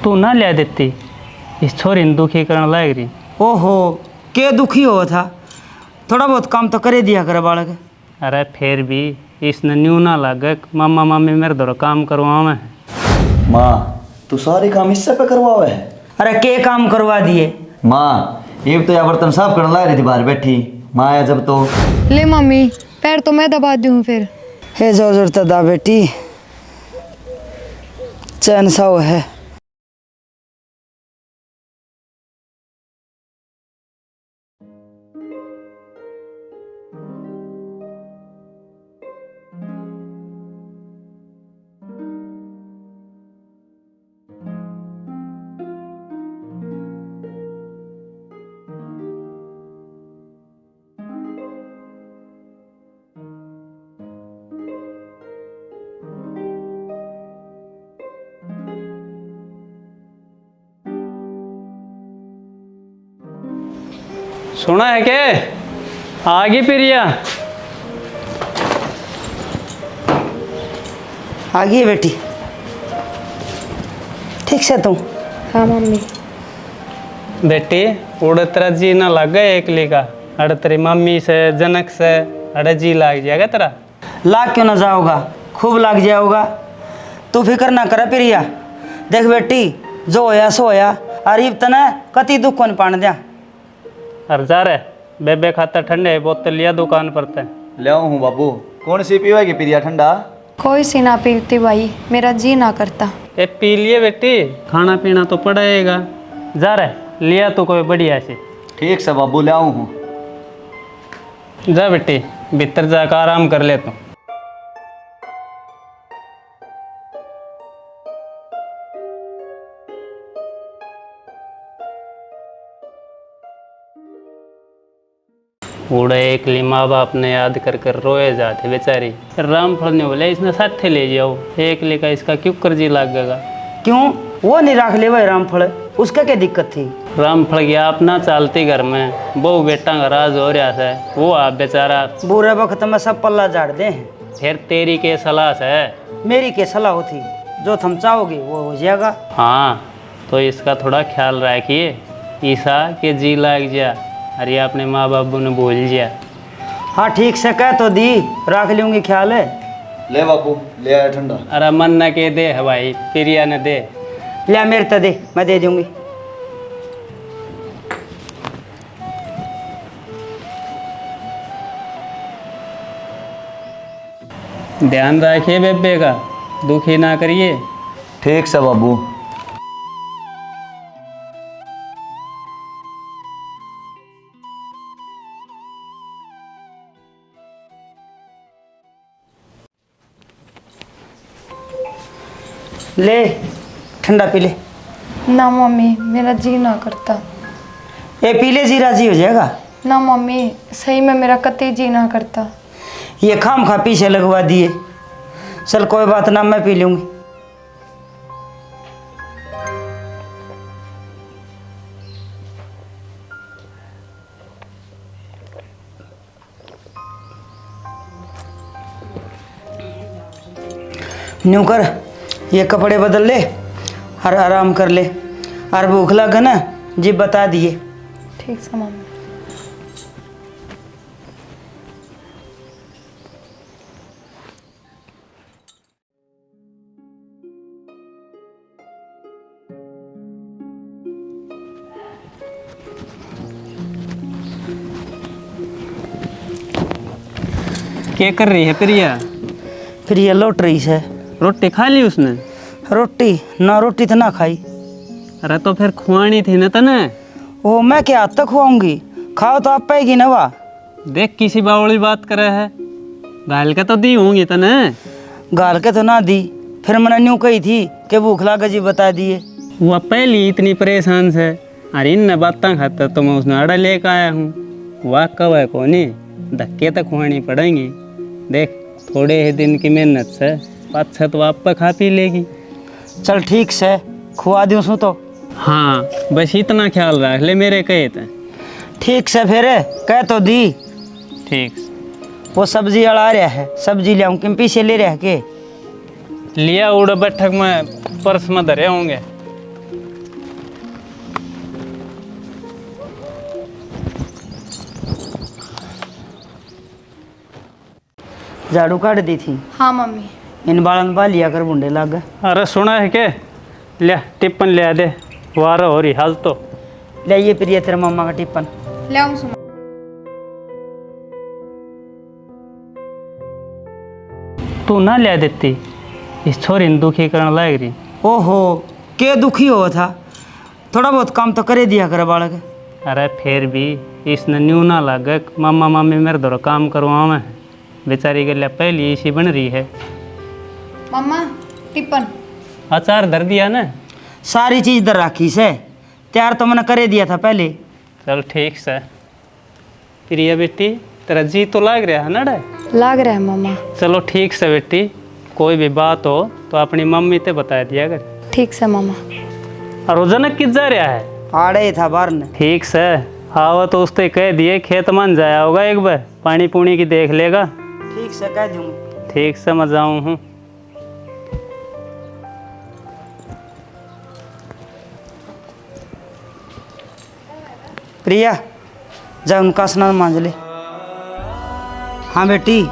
तू ना लिया देती, इस छोरी ने दुखी करने लग रही। ओहो, के दुखी हो था, थोड़ा बहुत काम तो करे दिया करे बालक। अरे फिर भी इसने न्यू ना लगे मामा मामी मेरे दौर काम करवावे है। माँ तू सारे काम इससे पे करवावे है। अरे के काम करवा दिए। माँ ये तो या बर्तन साफ करने ला रही थी बाहर बैठी। माँ आया जब तो ले मम्मी, पैर तो मैं दबा दूँ फिर। हे जोर जोर तदा बेटी, चैन सा वो है। सुना है के आगे प्रिया आ गई बेटी, ठीक से तुम। हाँ मम्मी। बेटी उड़ तेरा जी ना लग गए एकली का, अरे तेरी मम्मी से जनक से अरे जी लग जाएगा तेरा। लाग क्यों ना जाओगा, खूब लाग जाओगा। तू फिक्र ना कर प्रिया। देख बेटी, जो होया सो होया, अरीब तना कति दुख कौन पान दिया। अरे जा रे बेबे खाता ठंडे बोतल लिया दुकान पर ते। ले आऊँ हूँ बाबू। कौन सी पीवाएगी प्रिया ठंडा? कोई सी ना पीती भाई, मेरा जी ना करता। ए पी लिए बेटी, खाना पीना तो पड़ेगा। जा रे लिया तो कोई बढ़िया से। ठीक से बाबू ले आऊँ हूँ। जा बेटी भीतर जाकर आराम कर ले तू। बूढ़े एक माँ बाप ने याद कर कर रोए जाते बेचारी। रामफल ने बोले इसने साथ ले जाओ, एक लेकर इसका क्यों कर्जी लागेगा। क्यों, वो नहीं रख ले भाई रामफल, उसका क्या दिक्कत थी। रामफल की आप ना चालती घर में बहु बेटा का राज हो रहा है, वो आप बेचारा बुरे वक्त में सब पल्ला झाड़ दे हैं। फिर तेरी के सलाह है। मेरी के सलाह होती, जो तुम चाहोगे वो हो जाएगा। हाँ तो इसका थोड़ा ख्याल रखिए, ईसा के जी लाग जा, अरे अपने माँ बाबू ने भूल जा। हाँ ठीक से कह तो दी, रख लूंगी ख्याल है। ले बाबू ले आया ठंडा। अरे मन न के दे है भाई, प्रिया ने दे। ले मेरे तो दे, मैं दे दूंगी। ध्यान रखिए बेबे का, दुखी ना करिए। ठीक से बाबू। ले ठंडा पी ले। ना मम्मी, मेरा जी ना करता। ये पी ले, जी राजी हो जाएगा। ना मम्मी, सही में मेरा कतई जी ना करता। ये खाम खा पीछे लगवा दिए। चल कोई बात ना, मैं पी लूंगी। न्यू कर, ये कपड़े बदल ले और आराम कर ले, और भूख लगा ना जी बता दिए। ठीक है मम्मी। क्या कर रही है प्रिया? फिर ये लौट रही है। रोटी खा ली उसने? रोटी ना, रोटी तो ना खाई। अरे तो फिर खुआनी थी ना तने। वो मैं क्या हाथ तक खुआऊंगी, खाओ तो आप पाएगी ना। वाह देख किसी बावली बात करे है, गाल के तो दी होंगी तने। गाल के तो ना दी, फिर मैंने न्यू कही थी कि भूख लगा जी बता दिए। वो पहली इतनी परेशान से, अरे इन बातें खाता तो मैं उसने अड़ा लेकर आया हूँ। वाह कब है कोनी, धक्के तक खुआनी पड़ेंगी। देख थोड़े ही दिन की मेहनत से पाँच तो आप पर खा पी लेगी। चल ठीक से खुआ दूँ सू तो। हाँ बस इतना ख्याल रख ले मेरे कहे थे। ठीक से फिर कह तो दी। ठीक। वो सब्जी अड़ा रहा है, सब्जी ले आऊँ कि पीछे ले रह के लिया उड़ बैठक में पर्स में धरे होंगे। झाड़ू काट दी थी। हाँ मम्मी। इन बालन बा लिया कर बुंडे लग गए। अरे सुना है के ले टिप्पन ले दे वार हो रही हाल तो ले ये प्रिया तेरे मम्मा का टिप्पन। ले आऊँ सुनो। तू ना ले देती इस छोरी ने दुखी करने लायक रही। ओहो के दुखी हो था, थोड़ा बहुत काम तो करे दिया करे बालक। अरे फिर भी इसने न्यू ना लगे मम्मा मम्मी मेरे दौरा काम करवा मैं बेचारी के लिए पहली इसी बन रही है। मम्मा टिप्पन। अचार धर दिया ना। सारी चीज दर राखी से तैयार तो मैंने करे दिया था पहले। चल ठीक से। प्रिया बेटी तेरा जी तो लाग रहा है ना डे? लाग रहा है मम्मा। चलो ठीक से बेटी, कोई भी बात हो तो अपनी मम्मी ते बता दिया कर। ठीक से मम्मा। और वो जनक किस जा रहा है? आड़े ही था बाहर ने। ठीक से आवा तो उसने कह दिए खेत मान जाया होगा एक बार पानी पुणी की देख लेगा। ठीक से कह दूंगी। ठीक से मैं जाऊँ हूँ। प्रिया जा उनका स्नान मांझ ले। हाँ बेटी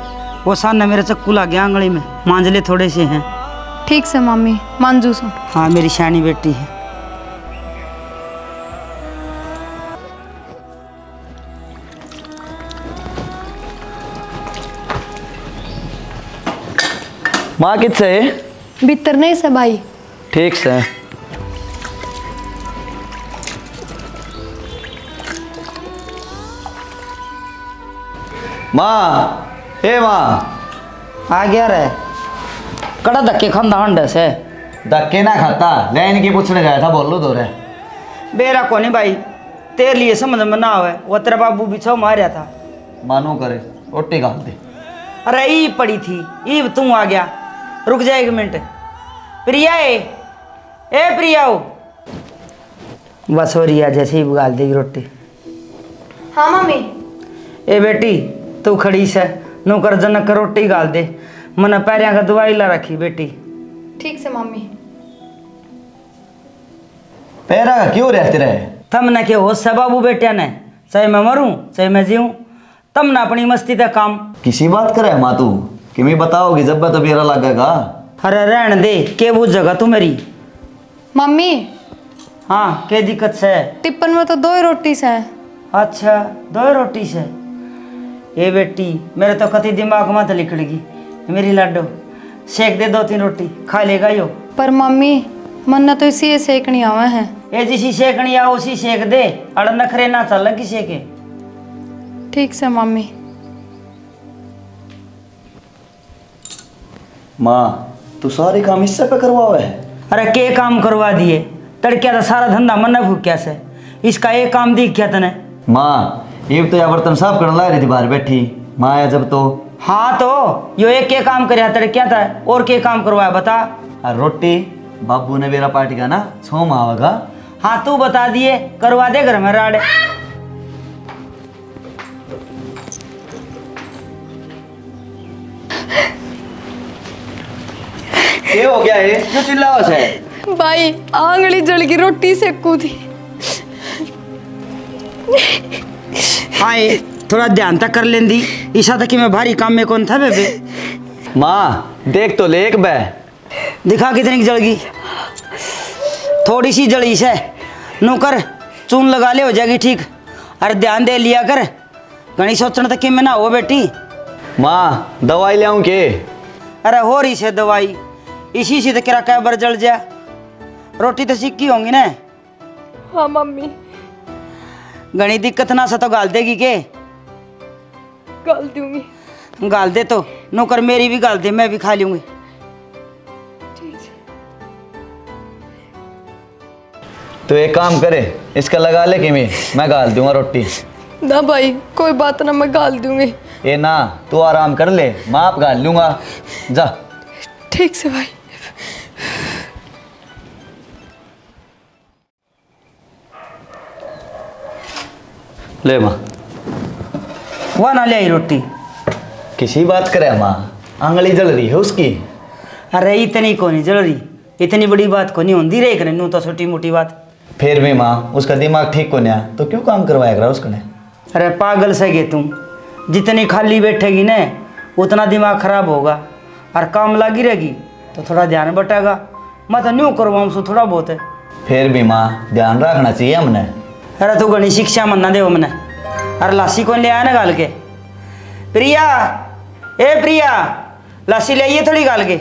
वो सामने मेरे चक्कू लग गया आंगली में, मांझ ले थोड़े से हैं। ठीक से मम्मी मांजू सुन। हाँ मेरी शानी बेटी है। माँ कितसे है? भीतर नहीं से भाई। ठीक से। माँ हे माँ आ गया रे, कड़ा धक्के खांदा हंडे से। धक्के ना खाता, लाइन की पूछने गया था, बोल लो दो रे। बेरा को नहीं भाई, तेरे लिए समझ में ना आवे, वो तेरा बाबू बिछाओ मारा था। मानो करे रोटी खा दे। अरे ई पड़ी थी, ई तू आ गया। रुक जा एक मिनट। प्रिया ए प्रिया हो। बस हो रही है, जैसे ही गाल देगी रोटी। हाँ मम्मी। ए बेटी तू खड़ी से नौकर जनक रोटी गाल दे, मन पैरिया का दवाई ला रखी बेटी। ठीक से मम्मी। पैरा का क्यों रहते रहे? तम न के होश से बाबू बेटिया ने, चाहे मैं मरूं चाहे मैं जीऊं, तम न अपनी मस्ती तक काम। किसी बात करे माँ तू कि मैं बताओगी जब तो बेरा लगेगा। अरे रहन दे, के वो जगह तू मेरी। मम्मी हाँ के दिक्कत से? टिप्पन में तो 2 ही रोटी से है। अच्छा 2 रोटी से। ये बेटी मेरे तो कति दिमाग में तो लिखड़गी मेरी लाडो, सेक दे 2-3 रोटी खा लेगा यो। पर मम्मी मन तो इसी सेकनी आवे हैं। ये जिसी सेकनी आ उसी सेक दे, अड़ नखरे ना चल की सेके। ठीक से मम्मी। माँ तू सारे काम इससे पे करवावे है? अरे के काम करवा दिए, तड़किया तो सारा धंधा मन भूक्या से, इसका एक काम दिख गया तने। माँ ये तो या बर्तन साफ करने ला रही थी बाहर बैठी, माँ आया जब तो। हाँ तो यो एक के काम कर तड़किया था, और के काम करवाया बता। और रोटी बाबू ने मेरा पार्टी का ना 6 माह होगा। हाँ तू बता दिए, करवा दे घर में राड़े। ये हो गया है क्यों चिल्लाओ से? भाई आंगली जल की रोटी सेकू थी। हाँ ये थोड़ा ध्यान तक कर लेंदी, ईशा तक कि मैं भारी काम में कौन था बेबे। माँ देख तो ले एक बे। दिखा कितनी की जलगी? थोड़ी सी जली से, नौकर चून लगा ले हो जाएगी ठीक। अरे ध्यान दे लिया कर, घनी सोचने तक कि मैं ना हो बेटी। माँ दवाई ले आऊँ के? अरे हो रही से दवाई, इसी से तो किरा कै बार जल जा। रोटी तो सिक्की होंगी ना? हाँ मम्मी। घनी दिक्कत ना सा तो गाल देगी के? गाल दूंगी। गाल दे तो नौकर मेरी भी गाल दे, मैं भी खा लूंगी। तो एक काम करे, इसका लगा ले कि मैं गाल दूंगा रोटी। ना भाई कोई बात ना, मैं गाल दूंगी। ए ना तू आराम कर ले, मैं आप गाल लूंगा जा। ठीक से भाई। ले माँ। वह ना ले आई रोटी। किसी बात करे माँ, आंगली जल रही है उसकी। अरे इतनी को नहीं जल रही, इतनी बड़ी बात को नहीं होती रे करे, नू तो छोटी मोटी बात। फिर भी माँ उसका दिमाग ठीक को नहीं, तो क्यों काम करवाएगा उसको ने? अरे पागल से गे तुम, जितनी खाली बैठेगी ना उतना दिमाग खराब होगा और काम लगी रहेगी तो थोड़ा ध्यान बटेगा। मैं तो न्यू करवाऊँ सो थोड़ा बहुत है। फिर भी माँ ध्यान रखना चाहिए हमने। अरे तू घनी शिक्षा मन्ना दे हमने। अरे लासी कौन ले आया ना गाल के? प्रिया, ए प्रिया, लासी ले आइए थोड़ी गाल के।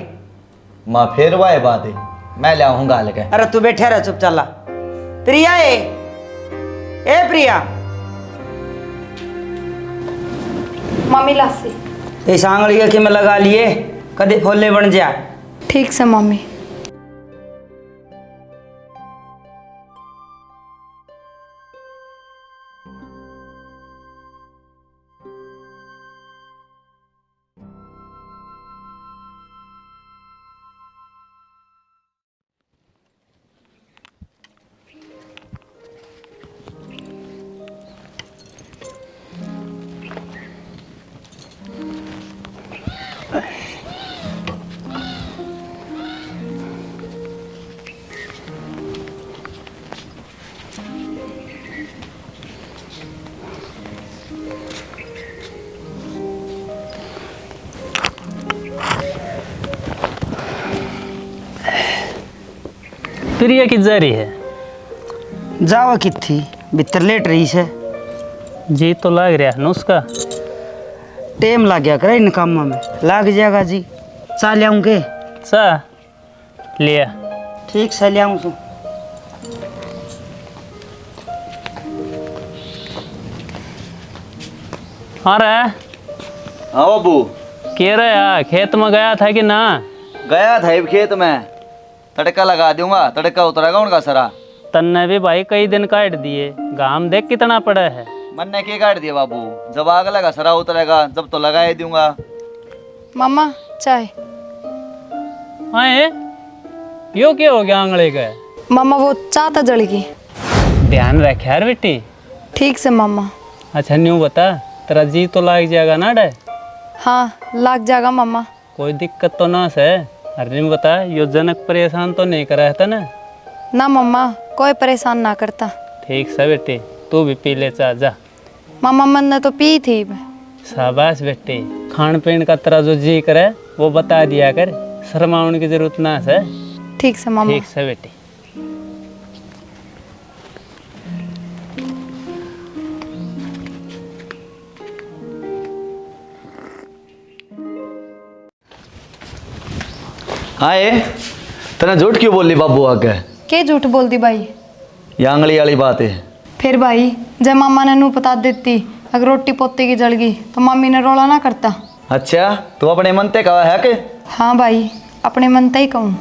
माँ फिर वह बात है, मैं ले आऊँ गाल के। अरे तू बैठे रह चुप चाला। प्रिया ए प्रिया, मम्मी लासी। इस आंगली के में लगा लिए कदे फोले बन जा। ठीक से मम्मी। प्रिया की जा रही है? जावा किथी भीतर लेट रही से। जी तो लग रहा है नुस्खा। टेम लग गया करे इन कामों में। लग जाएगा जी। चा ले आऊँगे? चा लिया। ठीक से ले आऊँ। अरे हाँ बाबू। कह रहे यार खेत में गया था कि ना? गया था अब खेत में, तड़का लगा दूंगा, तड़का उतरेगा उनका सरा। तन्ने भी भाई कई दिन काट दिए, घाम देख कितना पड़ा है। मन ने क्या काट दिया बाबू, जब आग लगा सरा उतरेगा, जब तो लगा ही दूंगा। मम्मा चाय। आए यो क्या हो गया आंगले का? मम्मा वो चाय तो जल गई। ध्यान रख यार बेटी। ठीक से मम्मा। अच्छा न्यू बता, तेरा जी तो लग जाएगा ना डे? हाँ लग जाएगा मम्मा। कोई दिक्कत तो ना से? अरे नहीं बता, यो जनक परेशान तो नहीं करा था ना? ना मम्मा कोई परेशान ना करता। ठीक से बेटी, तू भी पी ले चा जा। मम्मा मन ने तो पी थी। शाबाश बेटी, खान पीन का तेरा जो जी करे वो बता दिया कर, शर्माने की जरूरत ना है। ठीक से मम्मा। ठीक से बेटी। आए तने झूठ क्यों बोली बाबू आके? के झूठ बोल दी भाई? ये आंगली वाली बात है। फिर भाई जब मम्मा ने नू बता देती अगर रोटी पोते की जल गई तो मम्मी ने रोला ना करता। अच्छा तू अपने मन ते कहा है के? हाँ भाई अपने मन ते ही कहूँ।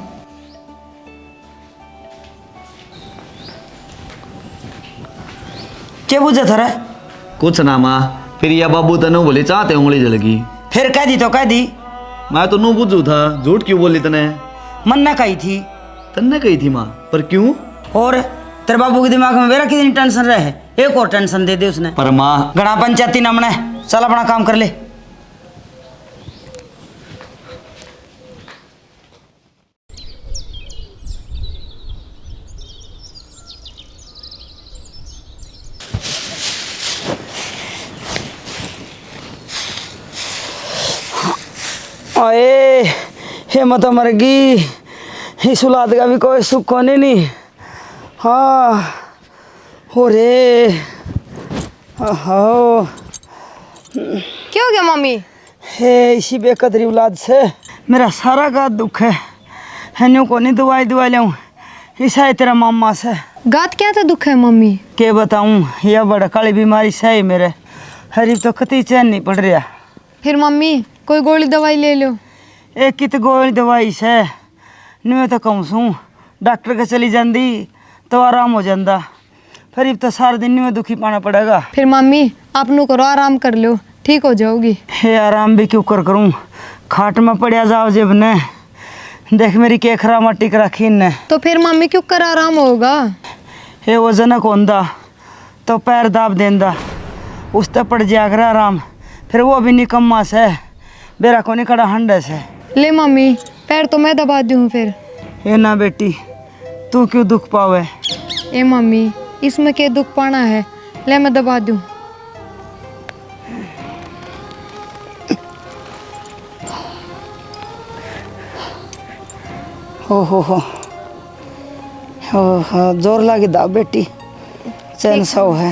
क्या बुझे था रे? कुछ ना माँ, फिर या बाबू तने बोली चाहते उंगली जल गई। फिर कह दी तो कह दी। मैं तो नू बुझू था, झूठ क्यों बोली तने? मन ना कही थी। तन्ने कही थी माँ, पर क्यों? और तेरे बाबू के दिमाग में मेरा कितनी टेंशन रहे, एक और टेंशन दे दे उसने। पर माँ गणा पंचायती नमने, चल अपना काम कर ले। अरे हिम्मत मर गई, इस औलाद का भी कोई सुख होने नहीं। हाँ हो रे, हो क्या हो गया मम्मी? हे इसी बेकदरी औलाद से मेरा सारा का दुख है। हन्यू को नहीं दवाई दवा लाऊं, ऐसा है तेरा मामा से। गात क्या था दुख है मम्मी? के बताऊं, यह बड़ा काली बीमारी से है मेरे। हरीब तो कतई चैन नहीं पड़ रहा। फिर मम्मी कोई गोली दवाई ले लो। एक कित गोली दवाई से नहीं तो कहूँ सू डॉक्टर के चली जाती तो आराम हो जाता। फिर अब तो सारा दिन में दुखी पाना पड़ेगा। फिर मम्मी आप नु करो आराम कर लो, ठीक हो जाओगी। हे आराम भी क्यों करूँ, खाट में पड़ा जाओ जब ने। देख मेरी केखरा माटी कर रखी ने। तो फिर मम्मी क्यों कर आराम होगा? हे वो जनक होंदा तो पैर दाब देंदा, उस तक पड़ जाएगा आराम। फिर वो भी निकम्मा से बेरा को नहीं खड़ा हंडे से। ले मम्मी पैर तो मैं दबा दूँ फिर। हे ना बेटी, तू क्यों दुख पावे? ए मम्मी इसमें क्या दुख पाना है, ले मैं दबा दूँ। हो जोर लागे दा बेटी चैन सौ है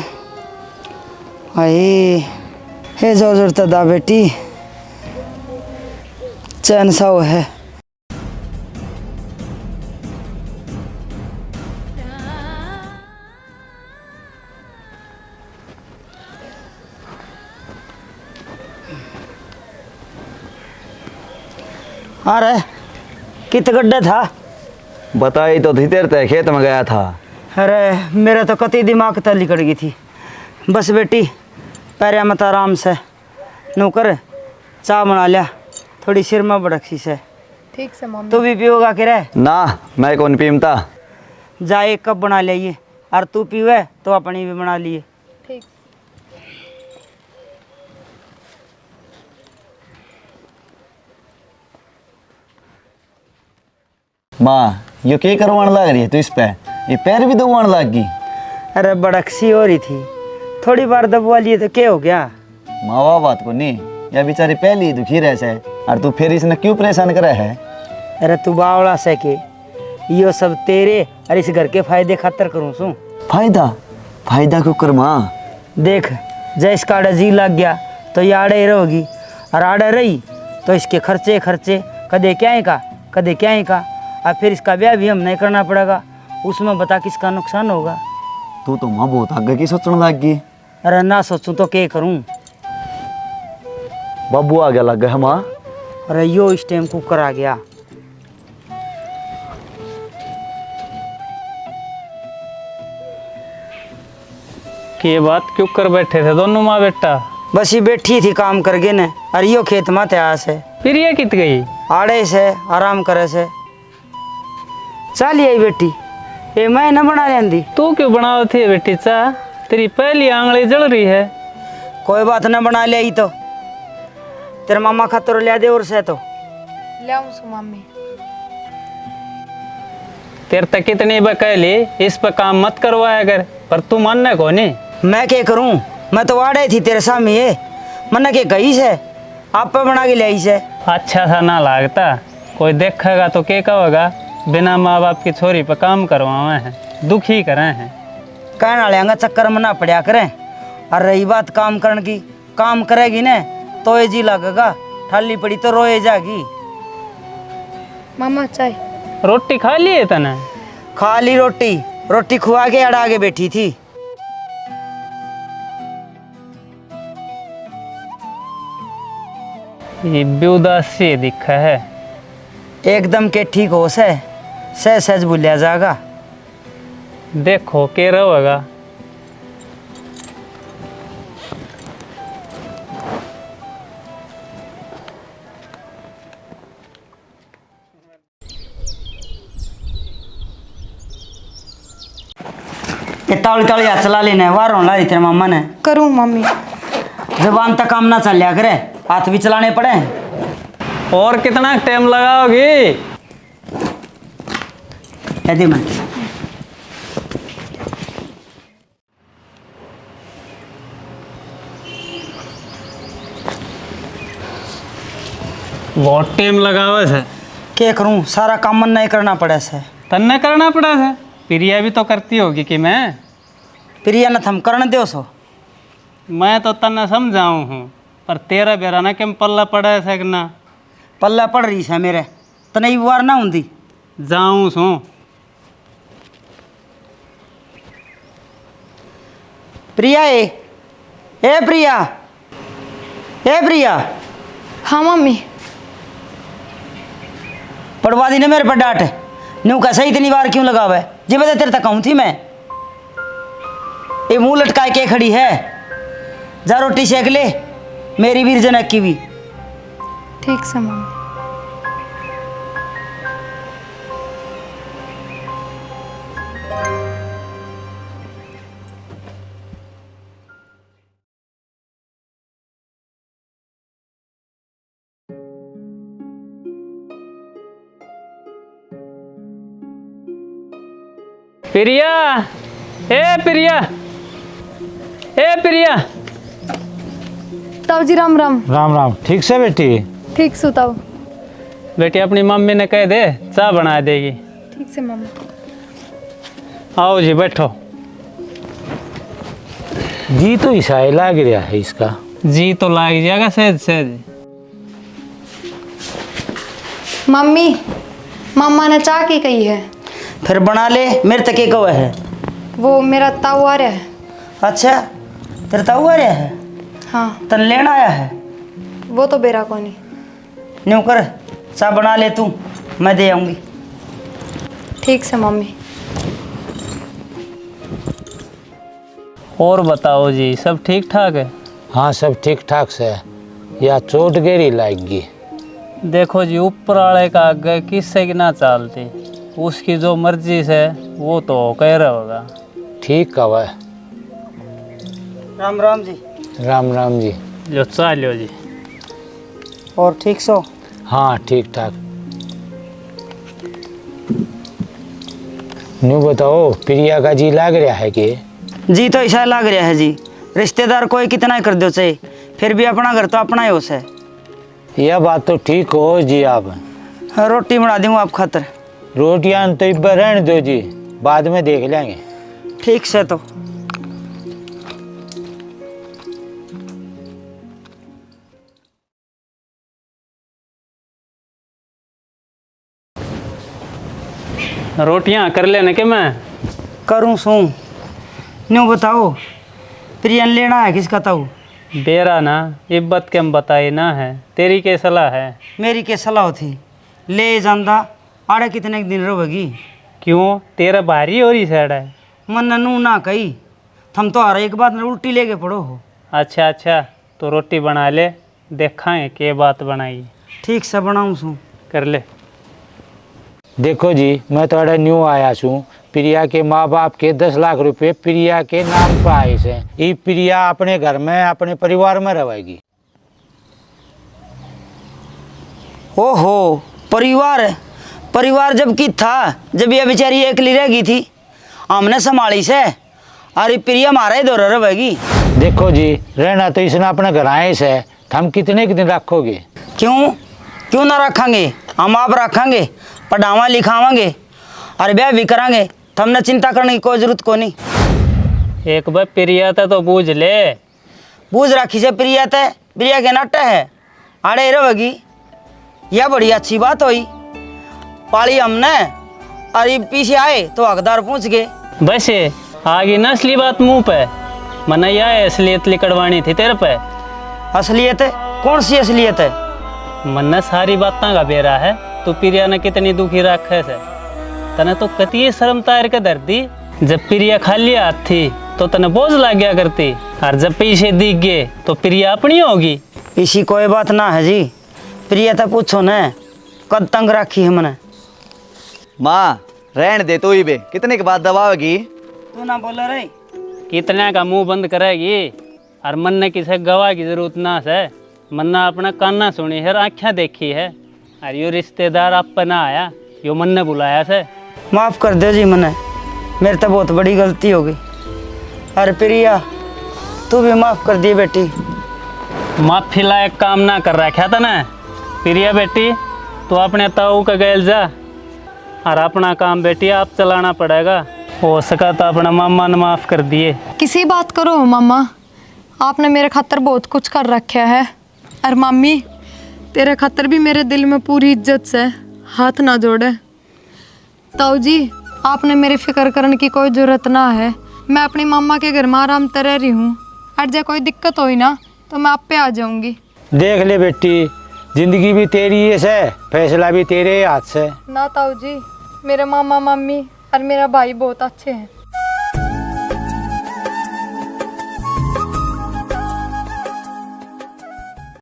हाय हे जोर जोर तो दा बेटी चैन सौ है अरे कित गड्ढा था बताई तो थी तेरे तय खेत में गया था। अरे मेरा तो कति दिमाग तली कट गई थी। बस बेटी पैर मत आराम से नौकर चाय बना लिया थोड़ी सिर में बड़कसी से ठीक से मम्मी। तू भी पियोगा कि रे ना मैं कौन पीमता। जा एक कप बना लिया और तू पीवे तो अपनी भी बना लिए। ठीक। माँ ये क्या करवाने लग रही है तू इस पे ये पैर भी दबाने लग गई। अरे बड़कसी हो रही थी थोड़ी बार दबवा लिए तो क्या हो गया। माँ वाह बात को नहीं या बेचारी पहले ही दुखी रह से और तू फिर इसने क्यों परेशान करे है। अरे तू बावड़ा से के यो सब तेरे और इस घर के फायदे खातर करूँ सू। फायदा फायदा क्यों कर माँ। देख जय इसका आड़े जी लग गया तो ये आड़े रहोगी और आड़े रही तो इसके खर्चे कदे क्या ही का कदे क्या ही का और फिर इसका ब्याह भी हम नहीं करना पड़ेगा उसमें बता किसका नुकसान होगा। तू तो माँ बहुत आगे की सोचने लग गई। अरे ना सोचूं तो क्या करूं। बाबू आ गया लग गया माँ। अरे यो इस टाइम कुकर आ गया। के बात क्यों कर बैठे थे दोनों माँ बेटा। बस ये बैठी थी काम करके न अरे यो खेत मत आया से फिर ये कित गई। आड़े से आराम करे से चल यही बेटी ये मैं न बना लेंदी। तू क्यों बनाओ थी बेटी चाह तेरी पहली आंगली जल रही है। कोई बात न बना ले तो तेरे मामा खातर ले दे और से तो ले आऊं सो मम्मी। तेरे तक कितनी बकैली इस पर काम मत करवाया कर पर तू मानने को नहीं। मैं क्या करूं मैं तो आड़े थी तेरे सामने ये मन के गई से आप पे बना के ले आई से। अच्छा सा ना लागता कोई देखेगा तो क्या कहेगा बिना माँ बाप की छोरी पर काम करवावे हैं दुखी करे हैं। कहना लेंगे चक्कर में ना पड़ा करें और रही बात काम करने की काम करेगी न तो ये जी लगेगा ठाली पड़ी तो रोए जागी। मामा चाय। रोटी खा लिए तने। खा ली रोटी रोटी खुआ के अड़ा के बैठी थी। ये भी उदासी दिखा है। एकदम के ठीक हो से सहज भूलिया जाएगा। देखो के रहेगा। ताली ताली हाथ चला लेना है वार होना रही तेरे मामा ने। करूं मम्मी। जबान तक काम ना चल लिया करे हाथ भी चलाने पड़े। और कितना टाइम लगाओगी। यदि मैं बहुत टाइम लगावे से। क्या करूं सारा काम मन नहीं करना पड़े से। तन्ने करना पड़ा था प्रिया भी तो करती होगी कि मैं। प्रिया न थम करने दो सो। मैं तो तन्ने समझाऊं हूँ पर तेरा बेरा ना कि पल्ला पड़ा है सकना। पल्ला पड़ रही है मेरे तो नहीं वार ना होंगी जाऊं सो। प्रिया ए प्रिया ए प्रिया। हाँ मम्मी। पड़वा दी ने मेरे पर डांट न्यू कैसा इतनी बार क्यों लगावे जी बता तेरे तक आऊँ थी मैं। ये मुंह लटकाए के खड़ी है जा रोटी सेक ले मेरी भी जनक की भी। ठीक से मम्मी। प्रिया प्रिया प्रिया। तब जी राम राम। राम राम ठीक से बेटी। ठीक सु तब। बेटी अपनी मम्मी ने कह दे चाय बना देगी। ठीक से मामा। आओ जी बैठो। जी तो ईसा लाग रहा है इसका। जी तो लाग जाएगा सहज सहज। मम्मी मम्मा ने चाय की कही है। फिर बना ले, मेरे तक एक है। वो मेरा ताऊ आ रहा है। अच्छा, तेरे ताऊ आ रहा है? हाँ तन लेना आया है? वो तो बेरा को नहीं। न्यू कर, चाय बना ले तू, मैं दे आऊँगी। ठीक से मम्मी। और बताओ जी सब ठीक ठाक है? हाँ सब ठीक ठाक से। या चोट गेरी लाएगी। देखो जी ऊपर वाले का आगे किससे की ना चालती, उसकी जो मर्जी से वो तो कह रहा होगा। ठीक का वह। राम राम जी। राम राम जी। लो चाह लो जी। और ठीक सो? हाँ ठीक ठाक। न्यू बताओ प्रिया का जी लाग रहा है कि? जी तो ऐसा लग रहा है जी। रिश्तेदार कोई कितना ही कर दो चाहे, फिर भी अपना घर तो अपना ही हो से। यह बात तो ठीक हो जी। आप रोटी बना दूँ आप खातर। रोटियां तो इब्बर रहने दो जी, बाद में देख लेंगे। ठीक से तो। रोटियां कर लेने के मैं करूँ सू। न्यू बताओ प्रियन लेना है किसका ताऊ? बेरा ना इब्बत के हम बताए ना है, तेरी के सलाह है? मेरी के सलाह थी ले जांदा आड़े कितने दिन रहेगी। क्यों तेरा भारी हो रही साइड है? मन नू ना कही, थम तो हर एक बात उल्टी लेके पड़ो हो। अच्छा अच्छा तो रोटी बना ले, देखाएं के बात बनाई। ठीक से बनाऊँ सू। कर ले। देखो जी मैं थोड़ा न्यू आया छूँ। प्रिया के माँ बाप के 10 लाख रुपए प्रिया के नाम पर आए से। ये प्रिया अपने घर में अपने परिवार में रहेगी। ओहो परिवार, परिवार जब की था, जब ये बेचारी अकेली रह गई थी हमने संभाली से। अरे प्रिया हमारा ही दौरा रहेगी। देखो जी रहना तो इसने अपने घर आए से, हम कितने दिन रखोगे? क्यों क्यों ना रखेंगे, हम आप रखेंगे, पढ़ावा लिखावांगे और ब्याह भी करांगे। हमने चिंता करने की कोई जरूरत को नहीं। एक बार प्रिया था तो बूझ ले। बूझ रखी से प्रिया ते, प्रिया के नाटा है आड़े रहेगी। यह बड़ी अच्छी बात हुई, पाली हमने अरे पीछे आए तो हकदार पहुंच गए। बस आगे ना असली बात मुंह पे, मना यह है असलियत लिकड़वानी थी तेरे पे। असलियत है? कौन सी असलियत है? मन्ना सारी बातें का बेरा है, तो प्रिया ने कितनी दुखी रखे से। तने तो कती शर्म तार के धर दी। जब प्रिया खाली हाथ थी तो तने बोझ लग गया करती, और जब पीछे दिख गए तो प्रिया अपनी होगी। इसी कोई बात ना है जी। प्रिया था पूछो न कद तंग रखी है मैंने। माँ रहने दे तो ही बे, कितने के बाद दबावेगी? तू ना बोला रे। कितने का मुंह बंद करेगी, और मन ने किसे गवाह की जरूरत ना है। मन्ना अपना काना सुनी है, आँखें देखी है, और यो रिश्तेदार आप पे ना आया, यो मन ने बुलाया से। माफ़ कर दो जी मने, मेरे तो बहुत बड़ी गलती हो गई। अरे प्रिया तू भी माफ़ कर दी बेटी। माफी लायक काम ना कर रखा था ना प्रिया बेटी, तो अपने ताऊ का गैल जा, और अपना काम बेटी आप चलाना पड़ेगा। हो सका तो अपना मामा ने माफ़ कर दिए। किसी बात करो मामा, आपने मेरे खातर बहुत कुछ कर रखा है। और मम्मी तेरे खातर भी मेरे दिल में पूरी इज्जत से हाथ ना जोड़े। ताऊ जी आपने मेरी फिक्र करने की कोई ज़रूरत ना है, मैं अपनी मामा के घर में आराम से रह रही हूँ। और जब कोई दिक्कत हुई ना तो मैं आप पे आ जाऊँगी। देख ले बेटी, जिंदगी भी तेरी है से, फैसला भी तेरे हाथ से। ना ताऊ जी, मेरे मामा मम्मी और मेरा भाई बहुत अच्छे हैं।